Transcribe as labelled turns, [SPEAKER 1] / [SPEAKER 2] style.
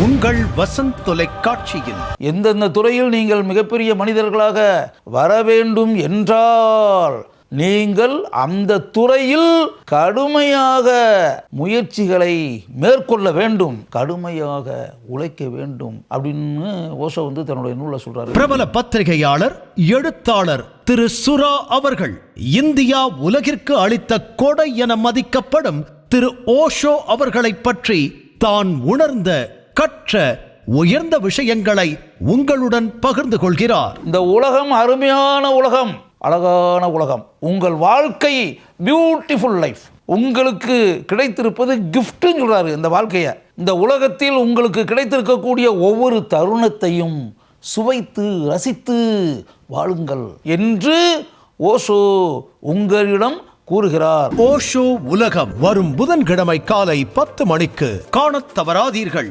[SPEAKER 1] உங்கள் வசந்த் தொலைக்காட்சியில்
[SPEAKER 2] எந்தெந்த துறையில் நீங்கள் மிகப்பெரிய மனிதர்களாக வர வேண்டும் என்றால் நீங்கள் அந்த துறையில் கடுமையாக முயற்சிகளை மேற்கொள்ள வேண்டும், கடுமையாக உழைக்க வேண்டும் அப்படின்னு ஓஷோ தன்னுடைய நூலில் சொல்றாரு.
[SPEAKER 1] பிரபல பத்திரிகையாளர், எழுத்தாளர் திரு சுரா அவர்கள் இந்தியா உலகிற்கு அளித்த கொடை என மதிக்கப்படும் திரு ஓஷோ அவர்களை பற்றி தான் உணர்ந்த, கற்ற உயர்ந்த விஷயங்களை உங்களுடன் பகிர்ந்து கொள்கிறார்.
[SPEAKER 2] இந்த உலகம் அருமையான உலகம், அழகான உலகம். உங்கள் வாழ்க்கை பியூட்டிஃபுல் லைஃப். உங்களுக்கு கிடைத்திருப்பது கிஃப்ட்னு சொல்றாரு. இந்த வாழ்க்கையை, இந்த உலகத்தில் உங்களுக்கு கிடைத்திருக்கக்கூடிய ஒவ்வொரு தருணத்தையும் சுவைத்து ரசித்து வாழுங்கள் என்று ஓஷோ உங்களிடம் கூறுகிறார்.
[SPEAKER 1] ஓஷோ உலகம் வரும் புதன்கிழமை காலை 10 மணிக்கு காணத் தவறாதீர்கள்.